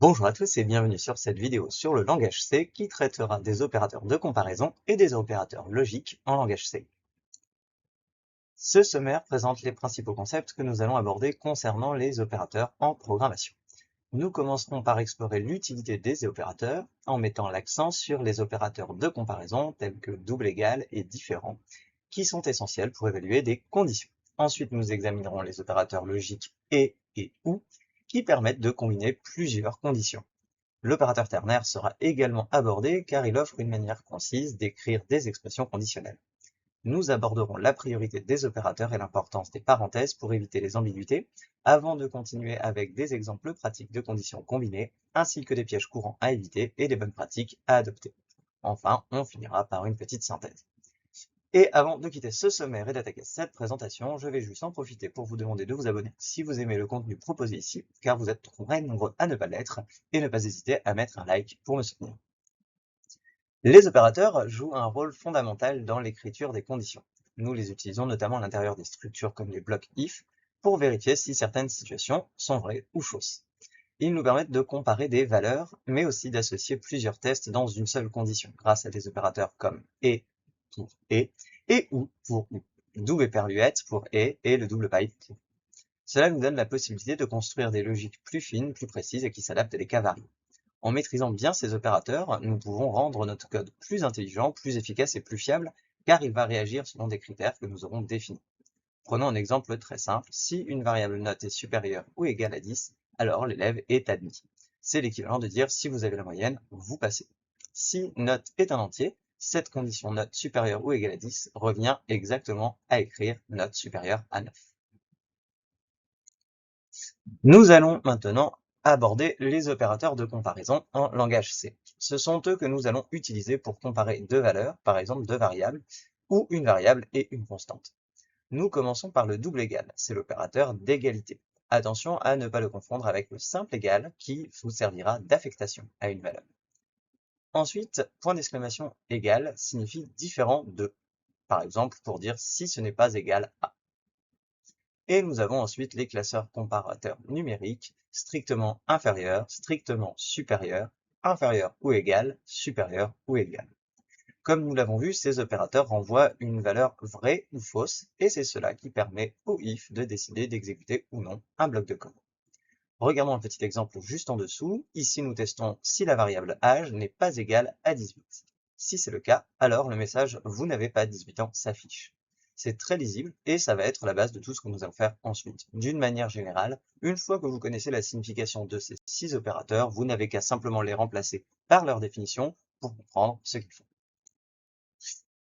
Bonjour à tous et bienvenue sur cette vidéo sur le langage C qui traitera des opérateurs de comparaison et des opérateurs logiques en langage C. Ce sommaire présente les principaux concepts que nous allons aborder concernant les opérateurs en programmation. Nous commencerons par explorer l'utilité des opérateurs en mettant l'accent sur les opérateurs de comparaison tels que double égal et différent qui sont essentiels pour évaluer des conditions. Ensuite, nous examinerons les opérateurs logiques et ou qui permettent de combiner plusieurs conditions. L'opérateur ternaire sera également abordé car il offre une manière concise d'écrire des expressions conditionnelles. Nous aborderons la priorité des opérateurs et l'importance des parenthèses pour éviter les ambiguïtés, avant de continuer avec des exemples pratiques de conditions combinées, ainsi que des pièges courants à éviter et des bonnes pratiques à adopter. Enfin, on finira par une petite synthèse. Et avant de quitter ce sommaire et d'attaquer cette présentation, je vais juste en profiter pour vous demander de vous abonner si vous aimez le contenu proposé ici, car vous êtes très nombreux à ne pas l'être, et ne pas hésiter à mettre un like pour me soutenir. Les opérateurs jouent un rôle fondamental dans l'écriture des conditions. Nous les utilisons notamment à l'intérieur des structures comme les blocs if pour vérifier si certaines situations sont vraies ou fausses. Ils nous permettent de comparer des valeurs, mais aussi d'associer plusieurs tests dans une seule condition, grâce à des opérateurs comme et pour et ou pour ou, double éperluette pour et le double pipe pour. Cela nous donne la possibilité de construire des logiques plus fines, plus précises et qui s'adaptent à des cas variés. En maîtrisant bien ces opérateurs, nous pouvons rendre notre code plus intelligent, plus efficace et plus fiable, car il va réagir selon des critères que nous aurons définis. Prenons un exemple très simple. Si une variable note est supérieure ou égale à 10, alors l'élève est admis. C'est l'équivalent de dire si vous avez la moyenne, vous passez. Si note est un entier, cette condition note supérieure ou égale à 10 revient exactement à écrire note supérieure à 9. Nous allons maintenant aborder les opérateurs de comparaison en langage C. Ce sont eux que nous allons utiliser pour comparer deux valeurs, par exemple deux variables, ou une variable et une constante. Nous commençons par le double égal, c'est l'opérateur d'égalité. Attention à ne pas le confondre avec le simple égal qui vous servira d'affectation à une valeur. Ensuite, point d'exclamation égal signifie différent de, par exemple pour dire si ce n'est pas égal à. Et nous avons ensuite les classeurs comparateurs numériques strictement inférieur, strictement supérieur, inférieur ou égal, supérieur ou égal. Comme nous l'avons vu, ces opérateurs renvoient une valeur vraie ou fausse, et c'est cela qui permet au if de décider d'exécuter ou non un bloc de code. Regardons un petit exemple juste en dessous. Ici, nous testons si la variable âge n'est pas égale à 18. Si c'est le cas, alors le message vous n'avez pas 18 ans s'affiche. C'est très lisible et ça va être la base de tout ce que nous allons faire ensuite. D'une manière générale, une fois que vous connaissez la signification de ces 6 opérateurs, vous n'avez qu'à simplement les remplacer par leur définition pour comprendre ce qu'ils font.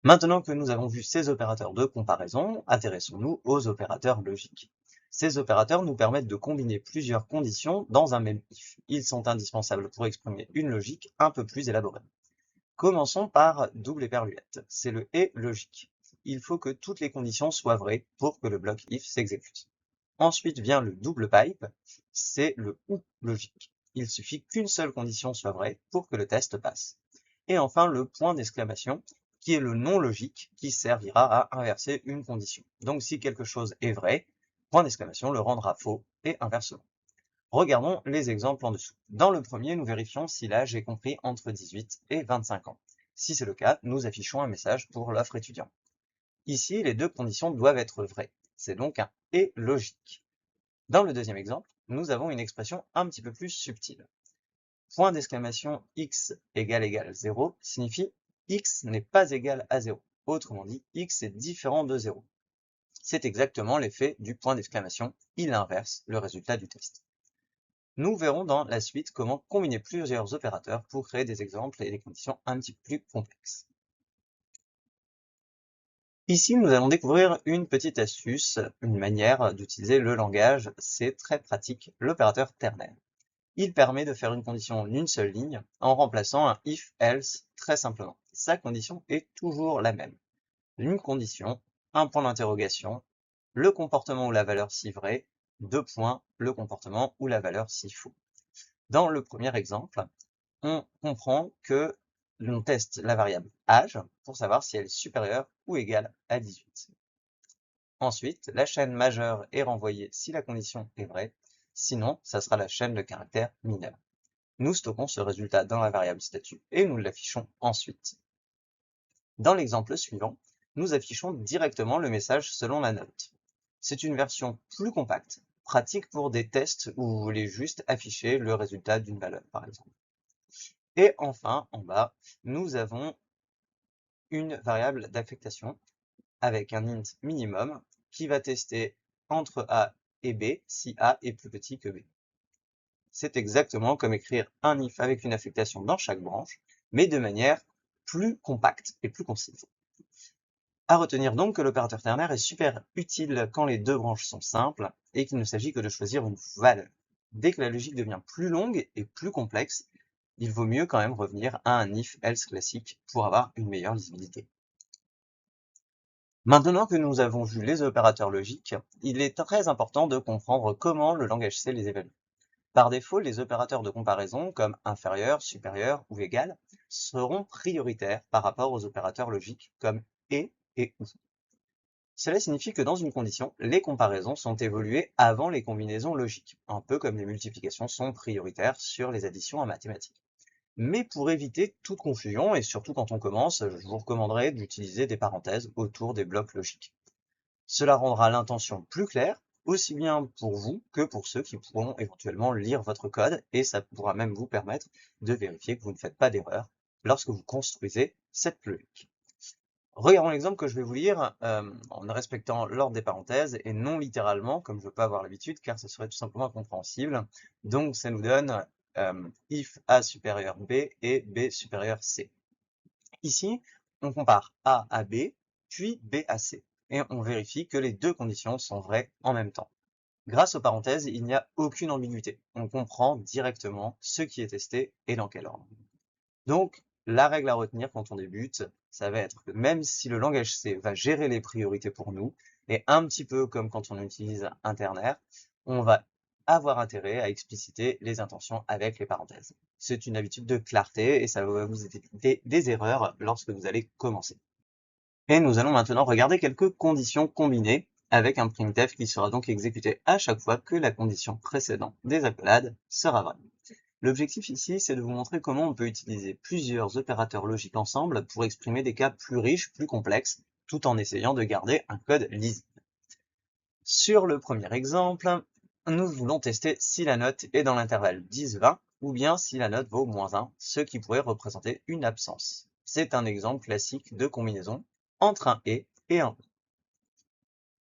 Maintenant que nous avons vu ces opérateurs de comparaison, intéressons-nous aux opérateurs logiques. Ces opérateurs nous permettent de combiner plusieurs conditions dans un même if. Ils sont indispensables pour exprimer une logique un peu plus élaborée. Commençons par double éperluette, c'est le et logique. Il faut que toutes les conditions soient vraies pour que le bloc if s'exécute. Ensuite vient le double pipe, c'est le ou logique. Il suffit qu'une seule condition soit vraie pour que le test passe. Et enfin le point d'exclamation, qui est le non logique, qui servira à inverser une condition. Donc si quelque chose est vrai, point d'exclamation le rendra faux, et inversement. Regardons les exemples en dessous. Dans le premier, nous vérifions si l'âge est compris entre 18 et 25 ans. Si c'est le cas, nous affichons un message pour l'offre étudiant. Ici, les deux conditions doivent être vraies. C'est donc un et logique. Dans le deuxième exemple, nous avons une expression un petit peu plus subtile. Point d'exclamation x égale 0 signifie x n'est pas égal à 0. Autrement dit, x est différent de 0. C'est exactement l'effet du point d'exclamation, il inverse le résultat du test. Nous verrons dans la suite comment combiner plusieurs opérateurs pour créer des exemples et des conditions un petit peu plus complexes. Ici, nous allons découvrir une petite astuce, une manière d'utiliser le langage, c'est très pratique, l'opérateur ternaire. Il permet de faire une condition en une seule ligne en remplaçant un if-else très simplement. Sa condition est toujours la même. Une condition, un point d'interrogation, le comportement ou la valeur si vrai, deux points, le comportement ou la valeur si faux. Dans le premier exemple, on comprend que l'on teste la variable âge pour savoir si elle est supérieure ou égale à 18. Ensuite, la chaîne majeure est renvoyée si la condition est vraie, sinon ça sera la chaîne de caractères mineurs. Nous stockons ce résultat dans la variable statut et nous l'affichons ensuite. Dans l'exemple suivant, nous affichons directement le message selon la note. C'est une version plus compacte, pratique pour des tests où vous voulez juste afficher le résultat d'une valeur, par exemple. Et enfin, en bas, nous avons une variable d'affectation avec un int minimum qui va tester entre A et B si A est plus petit que B. C'est exactement comme écrire un if avec une affectation dans chaque branche, mais de manière plus compacte et plus concise. À retenir donc que l'opérateur ternaire est super utile quand les deux branches sont simples et qu'il ne s'agit que de choisir une valeur. Dès que la logique devient plus longue et plus complexe, il vaut mieux quand même revenir à un if-else classique pour avoir une meilleure lisibilité. Maintenant que nous avons vu les opérateurs logiques, il est très important de comprendre comment le langage C les évalue. Par défaut, les opérateurs de comparaison comme inférieur, supérieur ou égal seront prioritaires par rapport aux opérateurs logiques comme et ou. Cela signifie que dans une condition, les comparaisons sont évoluées avant les combinaisons logiques, un peu comme les multiplications sont prioritaires sur les additions en mathématiques. Mais pour éviter toute confusion, et surtout quand on commence, je vous recommanderais d'utiliser des parenthèses autour des blocs logiques. Cela rendra l'intention plus claire, aussi bien pour vous que pour ceux qui pourront éventuellement lire votre code, et ça pourra même vous permettre de vérifier que vous ne faites pas d'erreur lorsque vous construisez cette logique. Regardons l'exemple que je vais vous lire en respectant l'ordre des parenthèses et non littéralement, comme je ne veux pas avoir l'habitude, car ce serait tout simplement incompréhensible. Donc ça nous donne if A supérieur B et B supérieur C. Ici, on compare A à B, puis B à C, et on vérifie que les deux conditions sont vraies en même temps. Grâce aux parenthèses, il n'y a aucune ambiguïté. On comprend directement ce qui est testé et dans quel ordre. Donc, la règle à retenir quand on débute, ça va être que même si le langage C va gérer les priorités pour nous, et un petit peu comme quand on utilise un ternaire, on va avoir intérêt à expliciter les intentions avec les parenthèses. C'est une habitude de clarté et ça va vous éviter des erreurs lorsque vous allez commencer. Et nous allons maintenant regarder quelques conditions combinées avec un printf qui sera donc exécuté à chaque fois que la condition précédente des accolades sera vraie. L'objectif ici, c'est de vous montrer comment on peut utiliser plusieurs opérateurs logiques ensemble pour exprimer des cas plus riches, plus complexes, tout en essayant de garder un code lisible. Sur le premier exemple, nous voulons tester si la note est dans l'intervalle 10-20 ou bien si la note vaut -1, ce qui pourrait représenter une absence. C'est un exemple classique de combinaison entre un et un ou.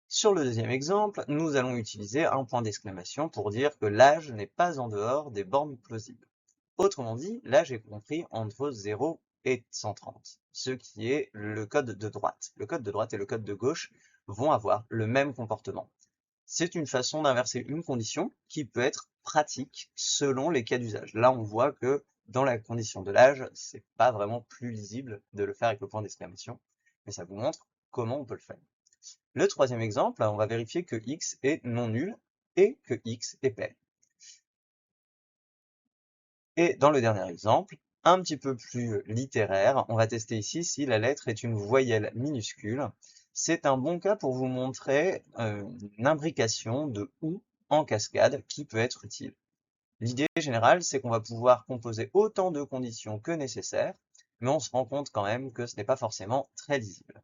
Sur le deuxième exemple, nous allons utiliser un point d'exclamation pour dire que l'âge n'est pas en dehors des bornes plausibles. Autrement dit, l'âge est compris entre 0 et 130, ce qui est le code de droite. Le code de droite et le code de gauche vont avoir le même comportement. C'est une façon d'inverser une condition qui peut être pratique selon les cas d'usage. Là, on voit que dans la condition de l'âge, c'est pas vraiment plus lisible de le faire avec le point d'exclamation, mais ça vous montre comment on peut le faire. Le troisième exemple, on va vérifier que x est non nul et que x est pair. Et dans le dernier exemple, un petit peu plus littéraire, on va tester ici si la lettre est une voyelle minuscule. C'est un bon cas pour vous montrer une imbrication de ou en cascade qui peut être utile. L'idée générale, c'est qu'on va pouvoir composer autant de conditions que nécessaire, mais on se rend compte quand même que ce n'est pas forcément très lisible.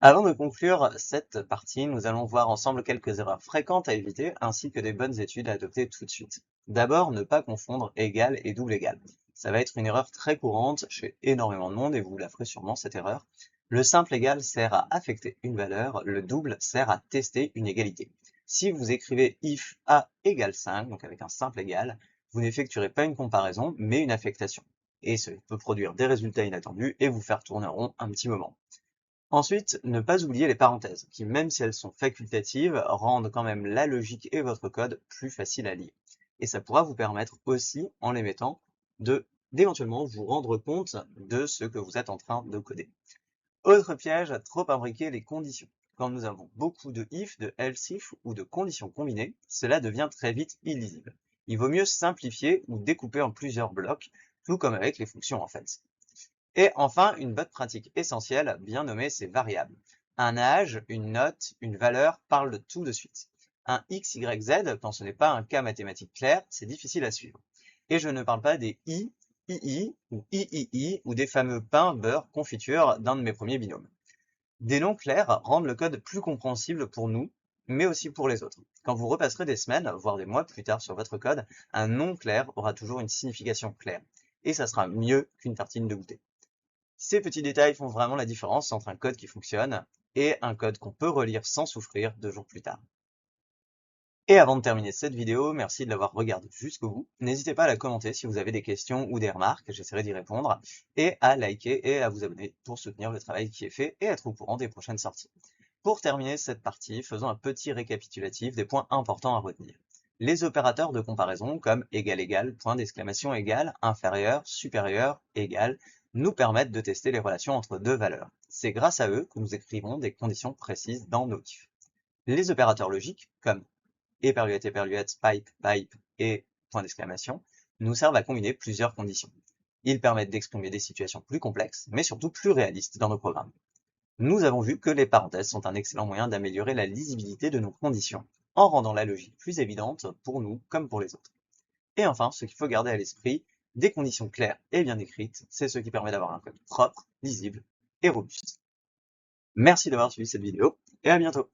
Avant de conclure cette partie, nous allons voir ensemble quelques erreurs fréquentes à éviter ainsi que des bonnes études à adopter tout de suite. D'abord, ne pas confondre égal et double égal. Ça va être une erreur très courante chez énormément de monde et vous la ferez sûrement cette erreur. Le simple égal sert à affecter une valeur, le double sert à tester une égalité. Si vous écrivez if a égale 5, donc avec un simple égal, vous n'effectuerez pas une comparaison mais une affectation. Et ça peut produire des résultats inattendus et vous faire tourner en rond un petit moment. Ensuite, ne pas oublier les parenthèses, qui même si elles sont facultatives, rendent quand même la logique et votre code plus facile à lire. Et ça pourra vous permettre aussi, en les mettant, d'éventuellement vous rendre compte de ce que vous êtes en train de coder. Autre piège, trop imbriquer les conditions. Quand nous avons beaucoup de if, de else if ou de conditions combinées, cela devient très vite illisible. Il vaut mieux simplifier ou découper en plusieurs blocs, tout comme avec les fonctions en fait. Et enfin, une bonne pratique essentielle, bien nommer ses variables. Un âge, une note, une valeur parlent de tout de suite. Un x, y, z, quand ce n'est pas un cas mathématique clair, c'est difficile à suivre. Et je ne parle pas des i, ii ou iii ou des fameux pain, beurre, confiture d'un de mes premiers binômes. Des noms clairs rendent le code plus compréhensible pour nous, mais aussi pour les autres. Quand vous repasserez des semaines, voire des mois plus tard sur votre code, un nom clair aura toujours une signification claire. Et ça sera mieux qu'une tartine de goûter. Ces petits détails font vraiment la différence entre un code qui fonctionne et un code qu'on peut relire sans souffrir 2 jours plus tard. Et avant de terminer cette vidéo, merci de l'avoir regardée jusqu'au bout. N'hésitez pas à la commenter si vous avez des questions ou des remarques, j'essaierai d'y répondre, et à liker et à vous abonner pour soutenir le travail qui est fait et être au courant des prochaines sorties. Pour terminer cette partie, faisons un petit récapitulatif des points importants à retenir. Les opérateurs de comparaison comme égal égal, point d'exclamation égal, inférieur, supérieur, égal, nous permettent de tester les relations entre deux valeurs. C'est grâce à eux que nous écrivons des conditions précises dans nos ifs. Les opérateurs logiques, comme éperluette, pipe, pipe et point d'exclamation, nous servent à combiner plusieurs conditions. Ils permettent d'exprimer des situations plus complexes, mais surtout plus réalistes dans nos programmes. Nous avons vu que les parenthèses sont un excellent moyen d'améliorer la lisibilité de nos conditions, en rendant la logique plus évidente pour nous comme pour les autres. Et enfin, ce qu'il faut garder à l'esprit, des conditions claires et bien écrites, c'est ce qui permet d'avoir un code propre, lisible et robuste. Merci d'avoir suivi cette vidéo, et à bientôt!